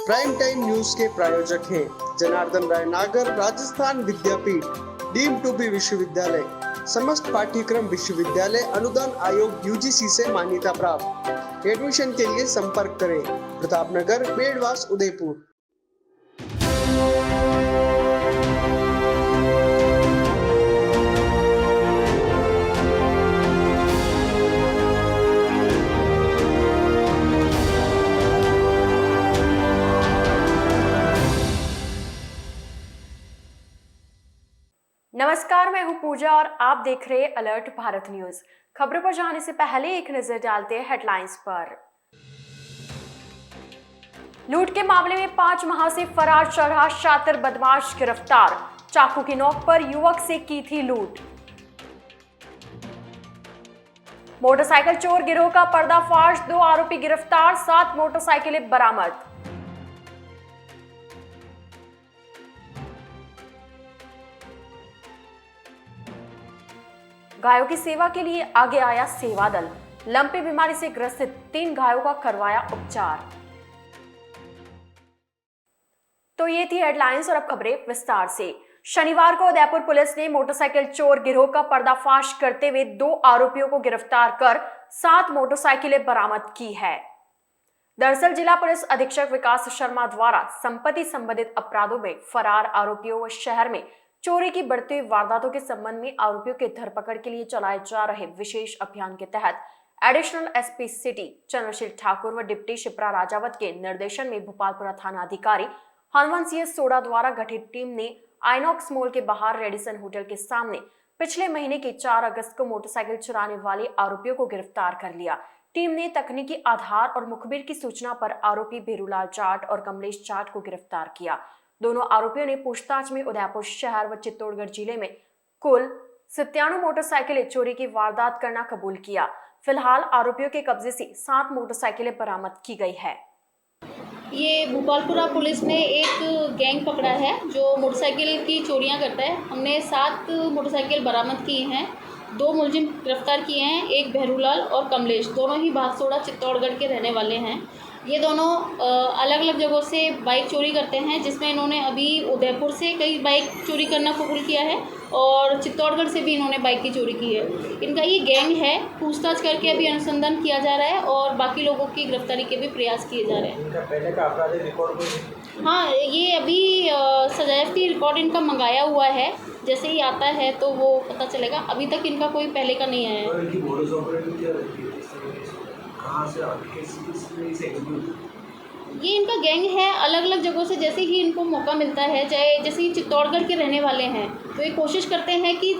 Prime time news के प्रायोजक हैं जनार्दन राय नागर, राजस्थान विद्यापीठ, डीम्ड टू बी विश्वविद्यालय, समस्त पाठ्यक्रम विश्वविद्यालय अनुदान आयोग यूजीसी से मान्यता प्राप्त। एडमिशन के लिए संपर्क करें प्रतापनगर, बेड़वास, उदयपुर। नमस्कार, मैं हूं पूजा और आप देख रहे हैं अलर्ट भारत न्यूज। खबरों पर जाने से पहले एक नजर डालते हैं हेडलाइंस पर। लूट के मामले में 5 माह से फरार चल रहा शातिर बदमाश गिरफ्तार, चाकू की नोक पर युवक से की थी लूट। मोटरसाइकिल चोर गिरोह का पर्दाफाश, 2 आरोपी गिरफ्तार, 7 मोटरसाइकिलें बरामद। गायों की सेवा के लिए आगे आया सेवा दल, लंपी बीमारी से ग्रसित 3 गायों का करवाया उपचार। तो ये थी हेडलाइंस और अब खबरें विस्तार से। शनिवार को उदयपुर पुलिस ने मोटरसाइकिल चोर गिरोह का पर्दाफाश करते हुए 2 आरोपियों को गिरफ्तार कर 7 मोटरसाइकिलें बरामद की है। दरअसल जिला पुलिस अधीक्षक विकास शर्मा द्वारा संपत्ति संबंधित अपराधों में फरार आरोपियों व शहर में चोरी की बढ़ती हुई वारदातों के संबंध में आरोपियों के धरपकड़ के लिए चलाए जा रहे विशेष अभियान के तहत additional SP city Chandrasheel Thakur व डिप्टी शिप्रा राजावत के निर्देशन में भोपालपुरा थाना अधिकारी हनुमान सिंह सोडा द्वारा गठित टीम ने आइनॉक्स मॉल के बाहर रेडिसन होटल के सामने पिछले महीने की 4 अगस्त को मोटरसाइकिल चुराने वाले आरोपियों को गिरफ्तार कर लिया। टीम ने तकनीकी आधार और मुखबिर की सूचना पर आरोपी भेरूलाल जाट और कमलेश जाट को गिरफ्तार किया। दोनों आरोपियों ने पूछताछ में उदयपुर शहर व चित्तौड़गढ़ जिले में कुल 97 मोटरसाइकिलें चोरी की वारदात करना कबूल किया। फिलहाल आरोपियों के कब्जे से 7 मोटरसाइकिलें बरामद की गई है। ये भोपालपुरा पुलिस ने एक गैंग पकड़ा है जो मोटरसाइकिल की चोरियां करता है। हमने 7 मोटरसाइकिल बरामद किए हैं, 2 मुलजिम गिरफ्तार किए हैं, एक भेरूलाल और कमलेश, दोनों ही भागसोड़ा चित्तौड़गढ़ के रहने वाले हैं। ये दोनों अलग अलग जगहों से बाइक चोरी करते हैं, जिसमें इन्होंने अभी उदयपुर से कई बाइक चोरी करना कबूल किया है और चित्तौड़गढ़ से भी इन्होंने बाइक की चोरी की है। इनका ये गैंग है, पूछताछ करके अभी अनुसंधान किया जा रहा है और बाकी लोगों की गिरफ्तारी के भी प्रयास किए जा रहे हैं। इनका पहले का आपराधिक रिकॉर्ड कोई? हाँ, ये अभी सजावटी रिकॉर्ड इनका मंगाया हुआ है, जैसे ही आता है तो वो पता चलेगा। अभी तक इनका कोई पहले का नहीं आया है। इनकी मोडस ऑपरेंडी क्या रहती है? कहाँ से ये इनका गैंग है, अलग अलग जगहों से जैसे ही इनको मौका मिलता है, चाहे जैसे ही चित्तौड़गढ़ के रहने वाले हैं तो ये कोशिश करते हैं कि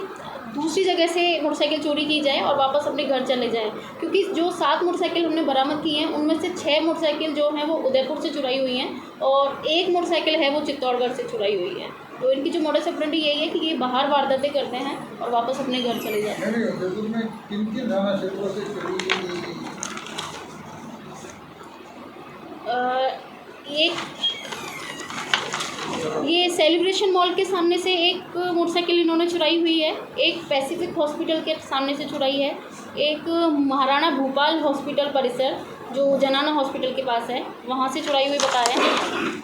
दूसरी जगह से मोटरसाइकिल चोरी की जाए और वापस अपने घर चले जाएं। क्योंकि जो 7 मोटरसाइकिल हमने बरामद की हैं उनमें से 6 मोटरसाइकिल जो हैं वो उदयपुर से चुराई हुई हैं और 1 मोटरसाइकिल है वो चित्तौड़गढ़ से चुराई हुई है। तो इनकी जो मोडस ऑपरेंडी यही है कि ये बाहर वारदातें करते हैं और वापस अपने घर चले जाते हैं। ये सेलिब्रेशन मॉल के सामने से एक मोटरसाइकिल इन्होंने चुराई हुई है, एक पैसिफिक हॉस्पिटल के सामने से चुराई है, एक महाराणा भूपाल हॉस्पिटल परिसर जो जनाना हॉस्पिटल के पास है वहाँ से चुराई हुई बता रहे हैं,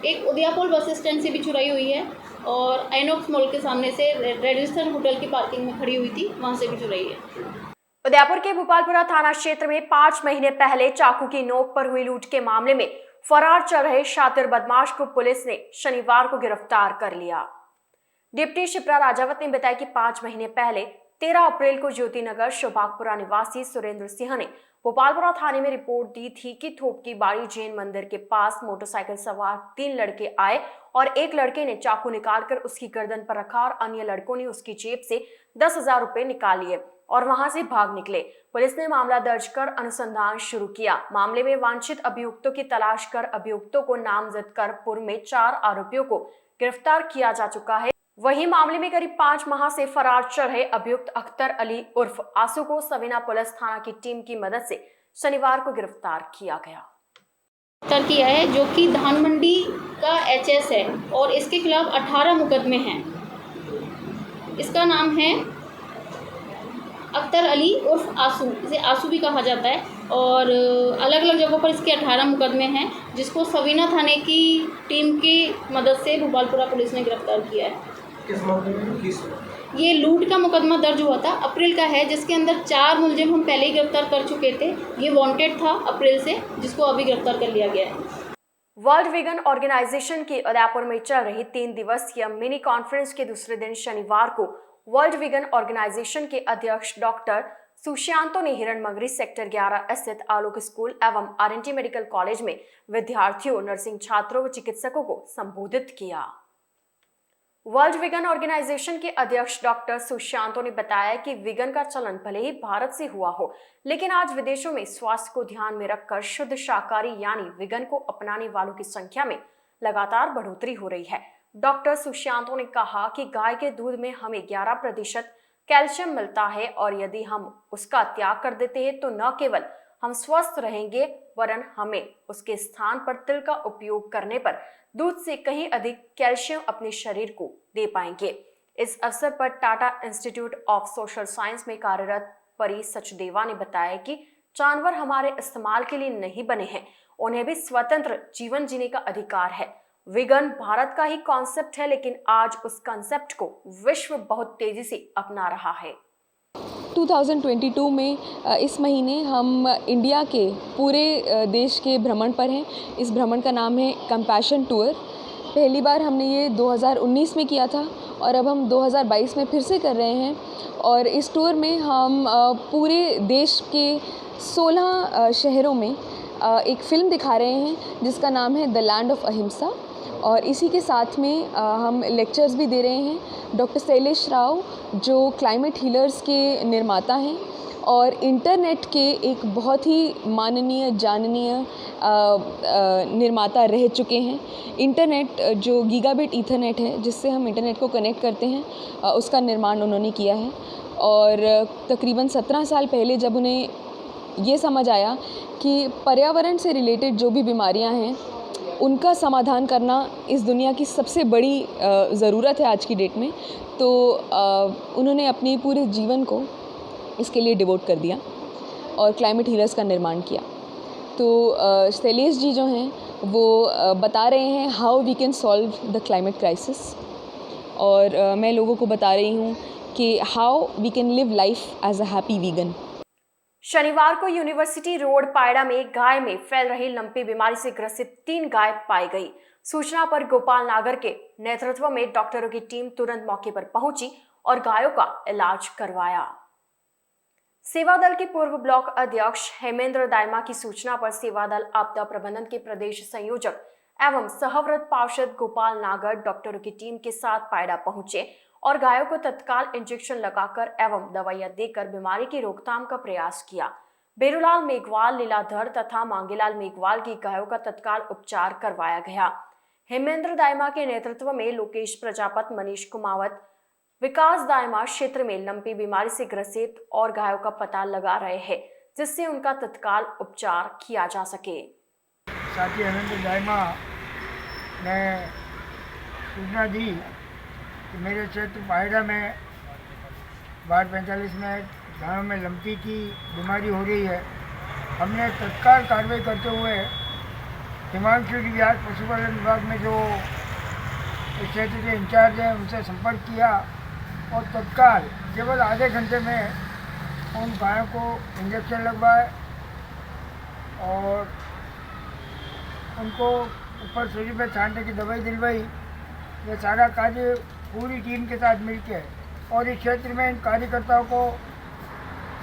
एक उदयपुर बस स्टैंड से भी चुराई हुई है और आइनॉक्स मॉल के सामने से रेडिसन होटल की पार्किंग में खड़ी हुई थी, वहाँ से भी चुराई है। उदयपुर के भोपालपुरा थाना क्षेत्र में 5 महीने पहले चाकू की नोक पर हुई लूट के मामले में फरार चल रहे शातिर बदमाश को पुलिस ने शनिवार को गिरफ्तार कर लिया। डिप्टी शिप्रा राजावत ने बताया कि 5 महीने पहले 13 अप्रैल को ज्योतिनगर शोभागपुरा निवासी सुरेंद्र सिंह ने भोपालपुरा थाने में रिपोर्ट दी थी कि थोपकी बाड़ी जैन मंदिर के पास मोटरसाइकिल सवार 3 लड़के आए और एक लड़के ने चाकू निकालकर उसकी गर्दन पर रखा और अन्य लड़कों ने उसकी जेब से 10,000 रुपए निकाल लिए और वहां से भाग निकले। पुलिस ने मामला दर्ज कर अनुसंधान शुरू किया। मामले में वांछित अभियुक्तों की तलाश कर अभियुक्तों को नामजद कर पूर्व में 4 आरोपियों को गिरफ्तार किया जा चुका है। वहीं मामले में करीब 5 माह से फरार चल रहे अभियुक्त अख्तर अली उर्फ आसू को सवीना पुलिस थाना की टीम की मदद से शनिवार को गिरफ्तार किया गया। गिरफ्तार किया है जो कि धान मंडी का एचएस है और इसके खिलाफ 18 मुकदमे हैं। इसका नाम है अख्तर अली उर्फ आसू, इसे आसू भी कहा जाता है। और अलग अलग जगहों पर इसके 18 मुकदमे हैं, जिसको सवीना थाने की टीम की मदद से भोपालपुरा पुलिस ने गिरफ्तार किया है। किस मामले में किस ये लूट का मुकदमा दर्ज हुआ था, अप्रैल का है, जिसके अंदर 4 मुलजिम हम पहले ही गिरफ्तार कर चुके थे। ये वांटेड था अप्रैल से, जिसको अभी गिरफ्तार कर लिया गया है। वर्ल्ड वीगन ऑर्गेनाइजेशन की उदयपुर में चल रही 3 दिवसीय मिनी कॉन्फ्रेंस के दूसरे दिन शनिवार को वर्ल्ड वीगन ऑर्गेनाइजेशन के अध्यक्ष डॉक्टर सुशांतो ने हिरणमंगरी सेक्टर 11 स्थित आलोक स्कूल एवं आरएनटी मेडिकल कॉलेज में विद्यार्थियों, नर्सिंग छात्रों व चिकित्सकों को संबोधित किया। वर्ल्ड वीगन ऑर्गेनाइजेशन के अध्यक्ष डॉक्टर सुशांतो ने बताया कि वीगन का चलन भले ही भारत से हुआ हो, लेकिन आज विदेशों में स्वास्थ्य को ध्यान में रखकर शुद्ध शाकाहारी यानी वीगन को अपनाने वालों की संख्या में लगातार बढ़ोतरी हो रही है। डॉक्टर सुशांतो ने कहा कि गाय के दूध में हमें 11% कैल्शियम मिलता है और यदि हम उसका त्याग कर देते हैं तो न केवल हम स्वस्थ रहेंगे वरन हमें उसके स्थान पर तिल का उपयोग करने पर दूध से कहीं अधिक कैल्शियम अपने शरीर को दे पाएंगे। इस अवसर पर Tata institute of social science में कार्यरत परी सचदेवा ने बताया कि जानवर हमारे इस्तेमाल के लिए नहीं बने हैं, उन्हें भी स्वतंत्र जीवन जीने का अधिकार है। वीगन भारत का ही कॉन्सेप्ट है, लेकिन आज उस कॉन्सेप्ट को विश्व बहुत तेजी से अपना रहा है। 2022 में इस महीने हम इंडिया के पूरे देश के भ्रमण पर हैं। इस भ्रमण का नाम है कंपैशन टूर। पहली बार हमने ये 2019 में किया था और अब हम 2022 में फिर से कर रहे हैं। और इस टूर में हम पूरे देश के 16 शहरों में एक फ़िल्म दिखा रहे हैं जिसका नाम है द लैंड ऑफ अहिंसा। और इसी के साथ में हम लेक्चर्स भी दे रहे हैं। डॉक्टर शैलेश राव जो क्लाइमेट हीलर्स के निर्माता हैं और इंटरनेट के एक बहुत ही माननीय जाननीय निर्माता रह चुके हैं। इंटरनेट जो गीगाबिट ईथरनेट है जिससे हम इंटरनेट को कनेक्ट करते हैं, उसका निर्माण उन्होंने किया है। और तकरीबन 17 साल पहले जब उन्हें ये समझ आया कि पर्यावरण से रिलेटेड जो भी बीमारियां हैं उनका समाधान करना इस दुनिया की सबसे बड़ी ज़रूरत है आज की डेट में, तो उन्होंने अपने पूरे जीवन को इसके लिए डिवोट कर दिया और क्लाइमेट हीलर्स का निर्माण किया। तो शैलेश जी जो हैं वो बता रहे हैं how we can solve the climate crisis, और मैं लोगों को बता रही हूँ कि how we can live life as a happy vegan. शनिवार को यूनिवर्सिटी रोड पायड़ा में गाय में फैल रही लंपी बीमारी से ग्रसित 3 गाय पाई गई। सूचना पर गोपाल नागर के नेतृत्व में डॉक्टरों की टीम तुरंत मौके पर पहुंची और गायों का इलाज करवाया। सेवा दल के पूर्व ब्लॉक अध्यक्ष हेमेंद्र दायमा की सूचना पर सेवा दल आपदा प्रबंधन के प्रदेश संयोजक एवं सहव्रत पार्षद गोपाल नागर डॉक्टरों की टीम के साथ पायड़ा पहुंचे और गायों को तत्काल इंजेक्शन लगाकर एवं दवाइयां देकर बीमारी की रोकथाम का प्रयास किया। बेरूलाल मेघवाल, लीलाधर तथा मांगेलाल मेघवाल की गायों का तत्काल उपचार करवाया गया। हेमेंद्र दायमा के नेतृत्व में लोकेश प्रजापत, मनीष कुमावत, विकास दायमा क्षेत्र में लंपी बीमारी से ग्रसित और गायों का पता लगा रहे हैं जिससे उनका तत्काल उपचार किया जा सके। साथी हेमेंद्र दायमा ने सूचना दी कि मेरे क्षेत्र पायड़ा में वार्ड 45 में गायों में लंपी की बीमारी हो रही है। हमने तत्काल कार्रवाई करते हुए हिमांशु व्यास पशुपालन विभाग में जो इस क्षेत्र के इंचार्ज हैं उनसे संपर्क किया और तत्काल केवल आधे घंटे में उन गायों को इंजेक्शन लगवाए और उनको ऊपर शरीर में छांटने की दवाई दिलवाई। ये सारा कार्य पूरी टीम के साथ मिलकर और इस क्षेत्र में इन कार्यकर्ताओं को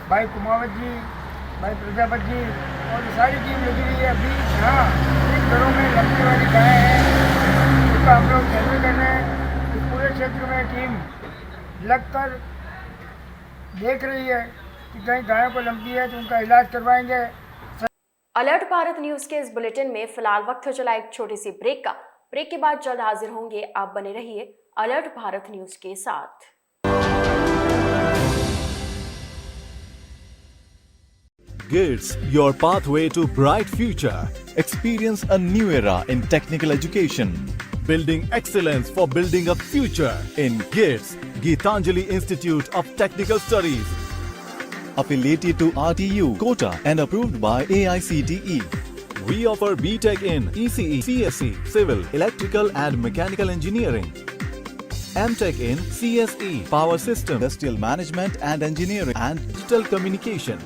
भाई कुमावत जी, भाई प्रजापत जी और सारी टीम लगी हुई है। अभी यहाँ इन घरों में लंबी वाली गाय हैं उसका हम लोग सर्वे कर रहे हैं। इस पूरे क्षेत्र में टीम लगकर देख रही है कि कहीं गायों को लंबी है तो उनका इलाज करवाएंगे। अलर्ट भारत न्यूज के इस बुलेटिन में फिलहाल वक्त हो चला एक छोटी सी ब्रेक का। ब्रेक के बाद जल्द हाजिर होंगे। आप बने रहिए अलर्ट भारत न्यूज के साथ। GITS, your pathway to bright future. Experience a new era in technical education. Building excellence for building a future in GITS, Geetanjali Institute of Technical Studies. affiliated to RTU, Kota and approved by AICTE. We offer BTech in ECE, CSE, Civil, Electrical and Mechanical Engineering. MTech in CSE, Power System, Industrial Management and Engineering and Digital Communication.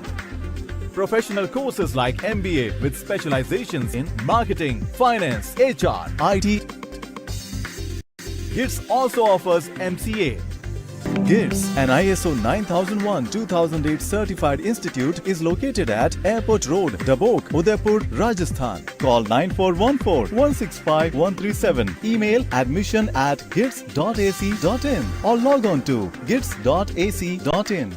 Professional courses like MBA with specializations in Marketing, Finance, HR, IT. GITS also offers MCA. GITS, an ISO 9001-2008 certified institute, is located at Airport Road, Dabok, Udaipur, Rajasthan. Call 9414-165-137. Email admission@gits.ac.in or log on to gits.ac.in.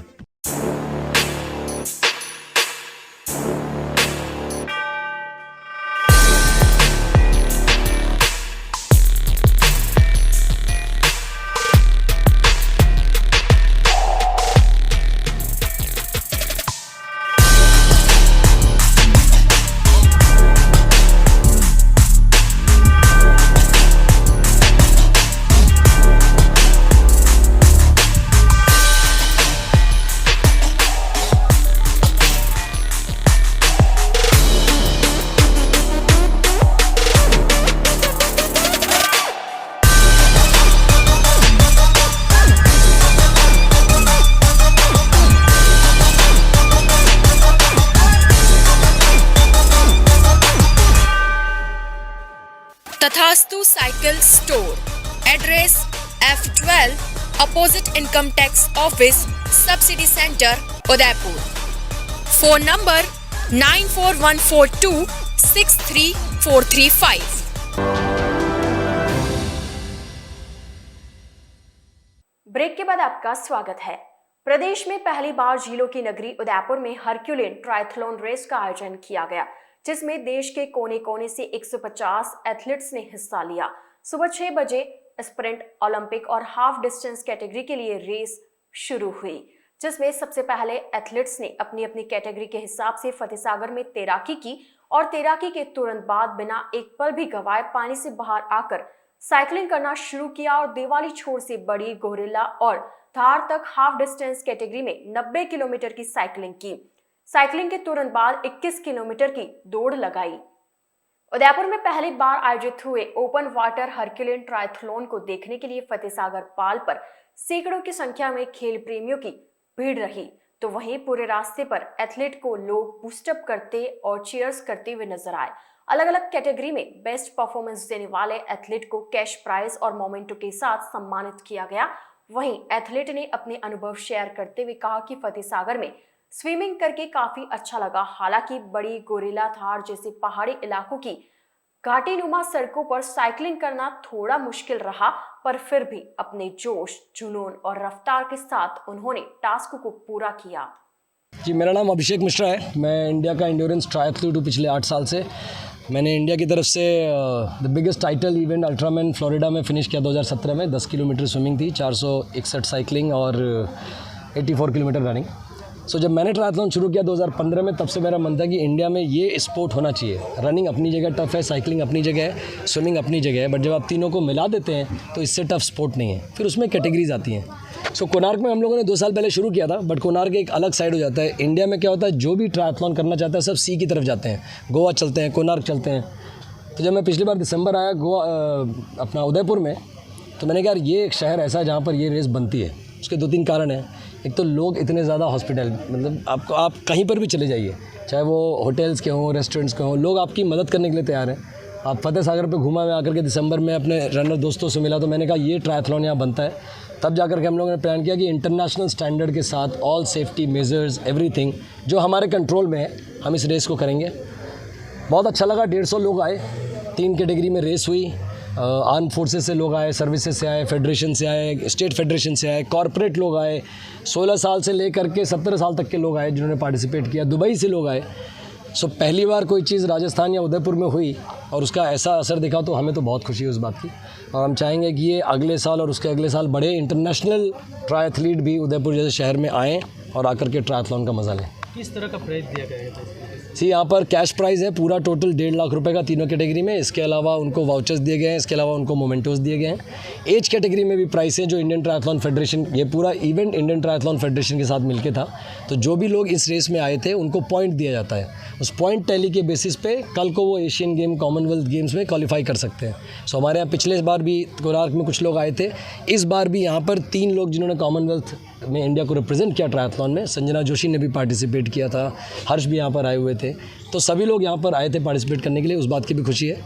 Tathastu cycle store, address F12 opposite income tax office, subsidy centre, Udaipur. Phone number 9414263435। Break के बाद आपका स्वागत है। प्रदेश में पहली बार झीलों की नगरी उदयपुर में हरक्यूलिन ट्रायथलॉन रेस का आयोजन किया गया, जिसमें देश के कोने कोने से 150 एथलीट्स ने हिस्सा लिया। सुबह 6 बजे स्प्रिंट, ओलंपिक और हाफ डिस्टेंस कैटेगरी के लिए रेस शुरू हुई, जिसमें सबसे पहले एथलीट्स ने अपनी अपनी कैटेगरी के हिसाब से फतेह सागर में तैराकी की और तैराकी के तुरंत बाद बिना एक पल भी गंवाए पानी से बाहर आकर साइकिलिंग करना शुरू किया और दिवाली छोर से बड़ी, गोरिल्ला और धार तक हाफ डिस्टेंस कैटेगरी में 90 किलोमीटर की साइकिलिंग की। साइकिलिंग के तुरंत बाद 21 किलोमीटर की दौड़ लगाई। उदयपुर में पहली बार आयोजित हुए ओपन वाटर हरक्यूलिन ट्रायथलॉन को देखने के लिए फतेह सागर पाल पर सैकड़ों की संख्या में खेल प्रेमियों की भीड़ रही, तो वहीं पूरे रास्ते पर एथलीट को लोग बूस्टअप करते और चीयर्स करते हुए नजर आए। अलग अलग कैटेगरी में बेस्ट परफॉर्मेंस देने वाले एथलीट को कैश प्राइज और मोमेंटो के साथ सम्मानित किया गया। वहीं एथलीट ने अपने अनुभव शेयर करते हुए कहा कि फतेह सागर में स्विमिंग करके काफी अच्छा लगा। हालांकि बड़ी, गोरिल्ला, धार जैसे पहाड़ी इलाकों की घाटीनुमा सड़कों पर साइकिलिंग करना थोड़ा मुश्किल रहा, पर फिर भी अपने जोश, जुनून और रफ्तार के साथ उन्होंने टास्क को पूरा किया। जी, मेरा नाम अभिषेक मिश्रा है। मैं इंडिया का एंड्योरेंस ट्रायथलीट हूँ पिछले 8 साल से। मैंने इंडिया की तरफ से the biggest title event Ultraman Florida में फिनिश किया 2017 में। 10 किलोमीटर स्विमिंग थी, 461 साइकिलिंग और 84 किलोमीटर रनिंग। सो जब मैंने ट्रायथलॉन शुरू किया 2015 में, तब से मेरा मन था कि इंडिया में ये स्पोर्ट होना चाहिए। रनिंग अपनी जगह टफ है, साइकिलिंग अपनी जगह है, स्विमिंग अपनी जगह है, बट जब आप तीनों को मिला देते हैं तो इससे टफ स्पोर्ट नहीं है। फिर उसमें कैटेगरीज आती हैं। सो कोणार्क में हम लोगों ने 2 साल पहले शुरू किया था, बट कोणार्क एक अलग साइड हो जाता है। इंडिया में क्या होता है, जो भी ट्रायथलॉन करना चाहता है सब सी की तरफ जाते हैं, गोवा चलते हैं, कोणार्क चलते हैं। तो जब मैं पिछली बार दिसंबर आया गोवा अपना उदयपुर में, तो मैंने कहा यार ये एक शहर ऐसा है जहाँ पर ये रेस बनती है। उसके 2-3 कारण हैं। एक तो लोग इतने ज़्यादा हॉस्पिटल, मतलब आप कहीं पर भी चले जाइए, चाहे वो होटल्स के हों, रेस्टोरेंट्स के हों, लोग आपकी मदद करने के लिए तैयार हैं। आप फतेह सागर पे घूमा, मैं आकर के दिसंबर में अपने रनर दोस्तों से मिला, तो मैंने कहा ये ट्रायथलॉन यहाँ बनता है। तब जाकर के हम लोगों ने प्लान किया कि इंटरनेशनल स्टैंडर्ड के साथ ऑल सेफ्टी मेजर्स, एवरीथिंग जो हमारे कंट्रोल में है, हम इस रेस को करेंगे। बहुत अच्छा लगा। 150 लोग आए, 3 कैटेगरी में रेस हुई। आर्म फोर्सेस से लोग आए, सर्विसेज से आए, फेडरेशन से आए, स्टेट फेडरेशन से आए, कॉरपोरेट लोग आए। 16 साल से लेकर के 17 साल तक के लोग आए जिन्होंने पार्टिसिपेट किया। दुबई से लोग आए। सो पहली बार कोई चीज़ राजस्थान या उदयपुर में हुई और उसका ऐसा असर दिखा, तो हमें तो बहुत खुशी है उस बात की। और हम चाहेंगे कि ये अगले साल और उसके अगले साल बड़े इंटरनेशनल ट्रायथलीट भी उदयपुर जैसे शहर में आएँ और आकर के ट्रायथलॉन का मज़ा लें। किस तरह का प्राइज़ दिया गया है? सी यहाँ पर कैश प्राइज़ है पूरा टोटल 1.5 लाख रुपए का तीनों कैटेगरी में। इसके अलावा उनको वाउचर्स दिए गए हैं, इसके अलावा उनको मोमेंटोस दिए गए हैं। एज कैटेगरी में भी प्राइस है जो इंडियन ट्रायथलॉन फेडरेशन, ये पूरा इवेंट इंडियन ट्रायथलॉन फेडरेशन के साथ मिलके था। तो जो भी लोग इस रेस में आए थे उनको पॉइंट दिया जाता है, उस पॉइंट टैली के बेसिस पे कल को वो एशियन गेम, कॉमनवेल्थ गेम्स में क्वालिफाई कर सकते हैं। सो हमारे यहाँ पिछले बार भी कोणार्क में कुछ लोग आए थे, इस बार भी यहाँ पर 3 लोग जिन्होंने कॉमनवेल्थ में इंडिया को रिप्रेजेंट किया ट्रायथलॉन में, संजना जोशी ने भी पार्टिसिपेट किया था, हर्ष भी यहाँ पर आए हुए थे। तो सभी लोग यहाँ पर आए थे पार्टिसिपेट करने के लिए, उस बात की भी खुशी है।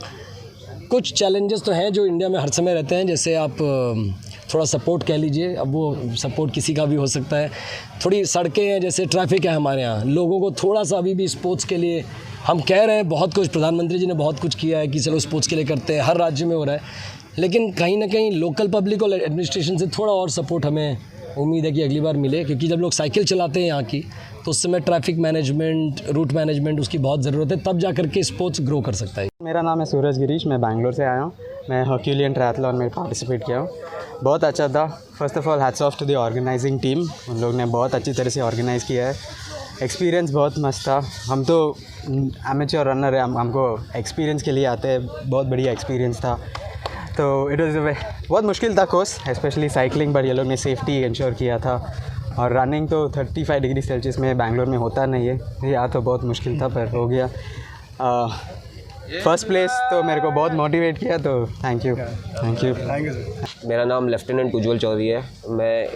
कुछ चैलेंजेस तो हैं जो इंडिया में हर समय रहते हैं, जैसे आप थोड़ा सपोर्ट कह लीजिए, अब वो सपोर्ट किसी का भी हो सकता है। थोड़ी सड़कें हैं, जैसे ट्रैफिक है हमारे यहाँ, लोगों को थोड़ा सा अभी भी स्पोर्ट्स के लिए हम कह रहे हैं बहुत कुछ, प्रधानमंत्री जी ने बहुत कुछ किया है कि चलो स्पोर्ट्स के लिए करते हैं, हर राज्य में हो रहा है, लेकिन कहीं ना कहीं लोकल पब्लिक और एडमिनिस्ट्रेशन से थोड़ा और सपोर्ट हमें उम्मीद है कि अगली बार मिले, क्योंकि जब लोग साइकिल चलाते हैं यहाँ की तो उस समय ट्रैफिक मैनेजमेंट, रूट मैनेजमेंट उसकी बहुत ज़रूरत है, तब जा कर के स्पोर्ट्स ग्रो कर सकता है। मेरा नाम है सूरज गिरीश, मैं बैंगलोर से आया हूँ। मैं हर्क्यूलियन ट्रायथलॉन में पार्टिसिपेट किया हूँ, बहुत अच्छा था। First of all hats off to the organising team, उन लोग ने बहुत अच्छी तरह से ऑर्गेनाइज़ किया है। एक्सपीरियंस बहुत मस्त था। हम तो एमेच्योर रनर है, हमको एक्सपीरियंस के लिए आते हैं, बहुत बढ़िया एक्सपीरियंस था। तो इट वाज बहुत मुश्किल था कोर्स, स्पेशली साइकिलिंग, बट ये लोग ने सेफ्टी इंश्योर किया था। और रनिंग तो 35 डिग्री सेल्सियस में बैंगलोर में होता नहीं है, यहाँ तो बहुत मुश्किल था पर हो गया। फर्स्ट प्लेस तो मेरे को बहुत मोटिवेट किया, तो थैंक यू सर। मेरा नाम लेफ्टिनेंट उज्ज्वल चौधरी है। मैं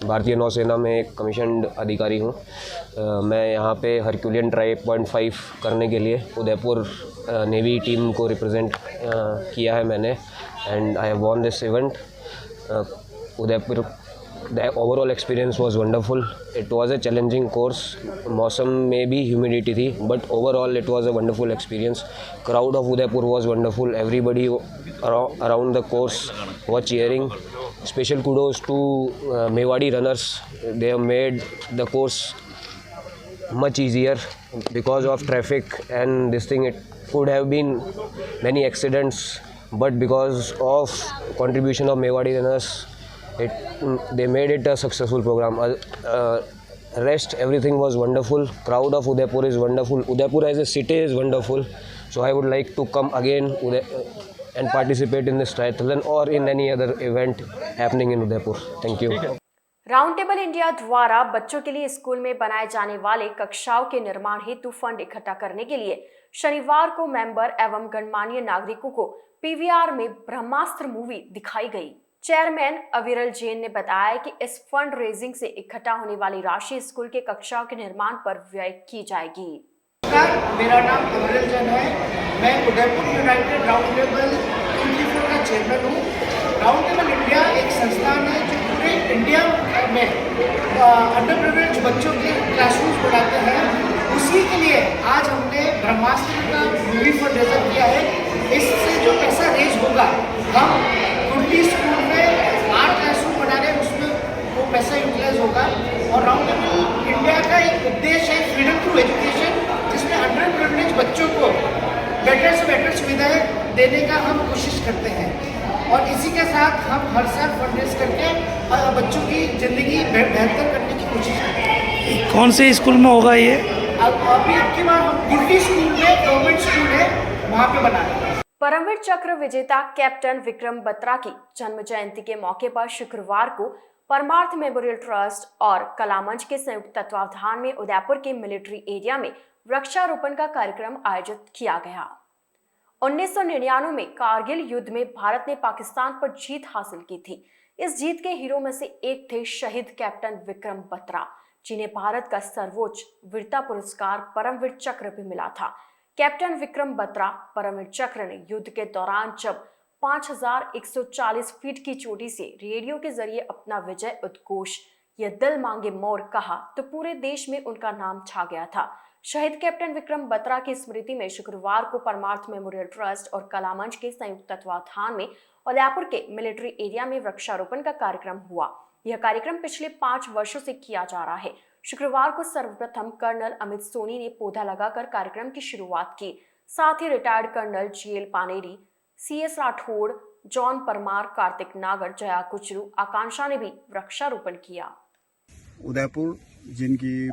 भारतीय नौसेना में एक कमीशन्ड अधिकारी हूँ। मैं यहाँ पे हरक्यूलियन ट्राई 0.5 करने के लिए उदयपुर नेवी टीम को रिप्रेजेंट किया है मैंने, and I have von this event. Udaipur, the overall experience was wonderful. It was a challenging course, मौसम में भी ह्यूमिडिटी थी, but overall it was a wonderful experience. Crowd of Udaipur was wonderful. Everybody around the course was cheering. Special kudos to Mewadi runners. They have made the course much easier because of traffic and this thing. It could have been many accidents, but because of contribution of Mewadi runners, they made it a successful program. Rest, everything was wonderful. Crowd of Udaipur is wonderful. Udaipur as a city is wonderful. So I would like to come again and participate in this triathlon or in any other event happening in Udaipur. Thank you. Round table India द्वारा बच्चों के लिए school में बनाए जाने वाले कक्षाओं के निर्माण हेतु फंड इकट्ठा करने के लिए शनिवार को मेंबर एवं गणमान्य नागरिकों को पीवीआर में ब्रह्मास्त्र मूवी दिखाई गई। चेयरमैन अविरल जैन ने बताया कि इस फंड रेजिंग से इकट्ठा होने वाली राशि स्कूल के कक्षाओं के निर्माण पर व्यय की जाएगी। मेरा नाम अविरल जैन है, मैं उदयपुर यूनाइटेड राउंड टेबल 24 का चेयरमैन हूँ। राउंड टेबल इंडिया एक संस्थान है जो पूरे इंडिया में अंडर प्रिविलेज बच्चों के क्लासरूम्स पढ़ाते हैं। उसी के लिए आज हमने ब्रह्मास्त्र का मूवी फंड रेजर किया है। इससे जो पैसा रेज होगा, हम कुंडी स्कूल में 8 क्लासरूम बना रहे हैं, उसमें वो पैसा यूटिलाइज होगा। और राउंड टेबल इंडिया का एक उद्देश्य है फ्रीडम थ्रू एजुकेशन, जिसमें अंडर प्रिविलेज बच्चों को बेटर से बेटर सुविधाएं देने का हम कोशिश करते हैं। और इसी के साथ हम हर साल फंड रेज करके बच्चों की ज़िंदगी बेहतर करने की कोशिश करते हैं। कौन से स्कूल में होगा ये? अभी अब की बार हम कुंडी स्कूल में, गवर्नमेंट स्कूल है, वहाँ पे बना रहे हैं। परमवीर चक्र विजेता कैप्टन विक्रम बत्रा की जन्म जयंती के मौके पर शुक्रवार को परमार्थ मेमोरियल ट्रस्ट और कलामंच के संयुक्त तत्वावधान में उदयपुर के मिलिट्री एरिया में वृक्षारोपण का कार्यक्रम आयोजित किया गया। 1999 में कारगिल युद्ध में भारत ने पाकिस्तान पर जीत हासिल की थी। इस जीत के हीरो में से एक थे शहीद कैप्टन विक्रम बत्रा, जिन्हें भारत का सर्वोच्च वीरता पुरस्कार परमवीर चक्र भी मिला था। कैप्टन विक्रम बत्रा परमवीर चक्र ने युद्ध के दौरान जब 5140 फीट की चोटी से रेडियो के जरिए अपना विजय उद्घोष "ये दिल मांगे मोर" कहा तो पूरे देश में उनका नाम छा गया था। शहीद कैप्टन विक्रम बत्रा की स्मृति में शुक्रवार को परमार्थ मेमोरियल ट्रस्ट और कलामंच के संयुक्त तत्वावधान में उदयपुर के मिलिट्री एरिया में वृक्षारोपण का कार्यक्रम हुआ। यह कार्यक्रम पिछले 5 वर्षों से किया जा रहा है। शुक्रवार को सर्वप्रथम कर्नल अमित सोनी ने पौधा लगाकर कार्यक्रम की शुरुआत की। साथ ही retired colonel GL Paneri, CS Rathore, John Parmar, Kartik Nagar, Jaya कुचरू, आकांक्षा ने भी वृक्षारोपण किया। उदयपुर जिनकी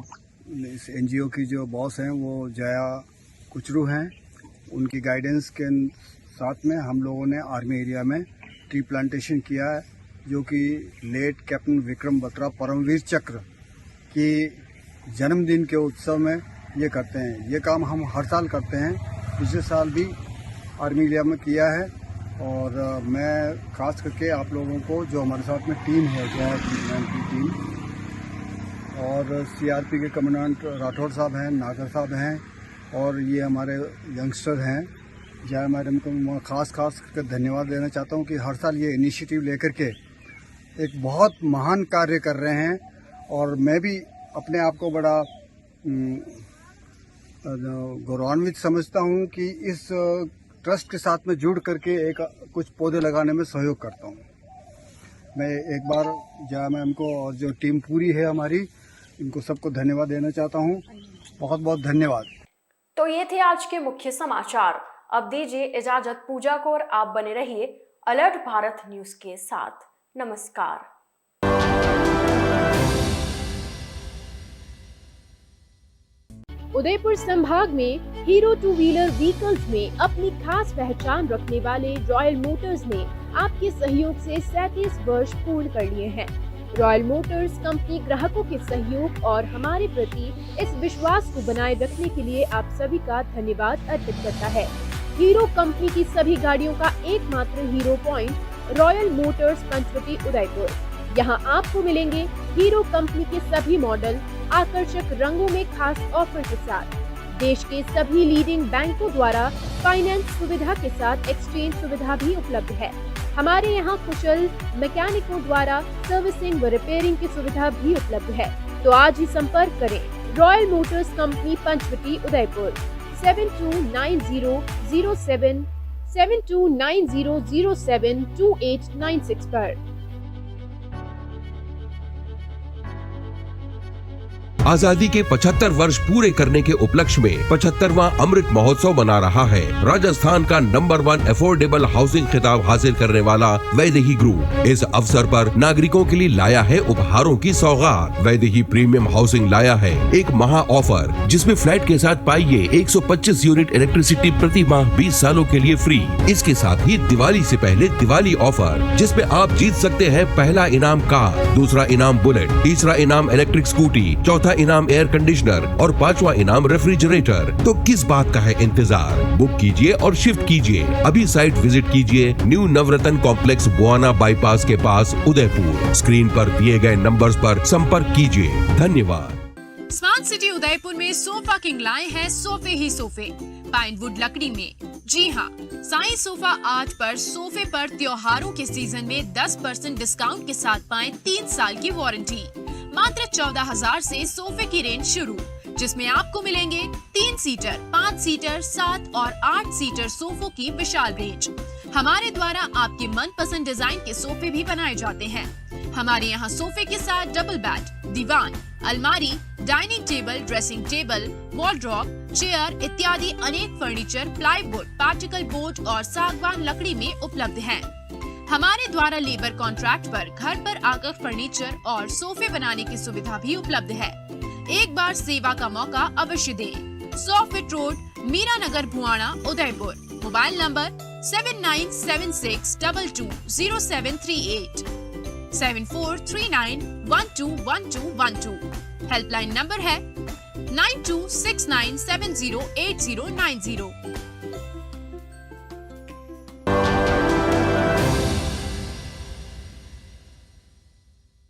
इस एनजीओ की जो बॉस हैं वो जया कुचरू हैं। उनकी गाइडेंस के साथ में हम लोगों ने आर्मी एरिया में ट्री प्लांटेशन किया है, जो कि लेट कैप्टन विक्रम बत्रा परमवीर चक्र की जन्मदिन के उत्सव में ये करते हैं। ये काम हम हर साल करते हैं, पिछले साल भी आर्मी एरिया में किया है। और मैं खास करके आप लोगों को, जो हमारे साथ में टीम है जया की टीम, और सीआरपी के कमांडेंट राठौड़ साहब हैं, नागर साहब हैं, और ये हमारे यंगस्टर हैं, जया मैडम को मैं खास करके धन्यवाद देना चाहता हूँ कि हर साल ये इनिशिएटिव लेकर के एक बहुत महान कार्य कर रहे हैं। और मैं भी अपने आप को बड़ा गौरवान्वित समझता हूँ कि इस ट्रस्ट के साथ में जुड़ करके कुछ पौधे लगाने में सहयोग करता हूँ। मैं एक बार जया मैम को और जो टीम पूरी है हमारी, इनको सबको धन्यवाद देना चाहता हूँ। बहुत बहुत धन्यवाद। तो ये थे आज के मुख्य समाचार। अब दीजिए इजाजत पूजा को और आप बने रहिए अलर्ट भारत न्यूज के साथ। नमस्कार। उदयपुर संभाग में हीरो टू व्हीलर व्हीकल्स में अपनी खास पहचान रखने वाले रॉयल मोटर्स ने आपके सहयोग से 37 वर्ष पूर्ण कर लिए हैं। रॉयल मोटर्स कंपनी ग्राहकों के सहयोग और हमारे प्रति इस विश्वास को बनाए रखने के लिए आप सभी का धन्यवाद अर्पित करता है। हीरो कंपनी की सभी गाड़ियों का एकमात्र Hero point Royal Motors Panchvati Udaipur. यहाँ आपको मिलेंगे हीरो कंपनी के सभी मॉडल आकर्षक रंगों में खास ऑफर के साथ। देश के सभी लीडिंग बैंकों द्वारा फाइनेंस सुविधा के साथ एक्सचेंज सुविधा भी उपलब्ध है। हमारे यहाँ कुशल मैकेनिकों द्वारा सर्विसिंग व रिपेयरिंग की सुविधा भी उपलब्ध है। तो आज ही संपर्क करें Royal Motors company Panchvati Udaipur 7290072896 पर। आजादी के 75 वर्ष पूरे करने के उपलक्ष्य में 75वां अमृत महोत्सव मना रहा है। राजस्थान का नंबर 1 अफोर्डेबल हाउसिंग खिताब हासिल करने वाला वैदेही ग्रुप इस अवसर पर नागरिकों के लिए लाया है उपहारों की सौगात। वैदेही प्रीमियम हाउसिंग लाया है एक महा ऑफर, जिसमें फ्लैट के साथ पाइए 125 यूनिट इलेक्ट्रिसिटी प्रति माह 20 सालों के लिए फ्री। इसके साथ ही दिवाली से पहले दिवाली ऑफर, जिसमें आप जीत सकते हैं पहला इनाम कार, दूसरा इनाम बुलेट, तीसरा इनाम इलेक्ट्रिक स्कूटी, चौथा इनाम एयर कंडीशनर और 5वां इनाम रेफ्रिजरेटर। तो किस बात का है इंतजार? बुक कीजिए और शिफ्ट कीजिए। अभी साइट विजिट कीजिए न्यू नवरत्न कॉम्प्लेक्स बुआना बाईपास के पास उदयपुर। स्क्रीन पर दिए गए नंबर्स पर संपर्क कीजिए। धन्यवाद। स्मार्ट सिटी उदयपुर में सोफा किंग लाए हैं सोफे ही सोफे पाइनवुड लकड़ी में। जी हाँ, साईं सोफा आर्ट पर सोफे पर त्योहारों के सीजन में 10% डिस्काउंट के साथ पाएं 3 साल की वारंटी। मात्र 14,000 से सोफे की रेंज शुरू, जिसमें आपको मिलेंगे 3 सीटर, 5 सीटर, 7 और 8 सीटर सोफों की विशाल रेंज। हमारे द्वारा आपके मनपसंद डिजाइन के सोफे भी बनाए जाते हैं। हमारे यहाँ सोफे के साथ डबल बेड, दीवान, अलमारी, dining table, dressing table, wardrobe, chair इत्यादि अनेक फर्नीचर प्लाईवुड, पार्टिकल बोर्ड और सागवान लकड़ी में उपलब्ध हैं। हमारे द्वारा लेबर कॉन्ट्रैक्ट पर घर पर आकर फर्नीचर और सोफे बनाने की सुविधा भी उपलब्ध है। एक बार सेवा का मौका अवश्य दें। 100 feet road, Meera Nagar, Bhuana, Udaipur. Mobile number 7976220738 7439121212। Helpline number है 9269708090।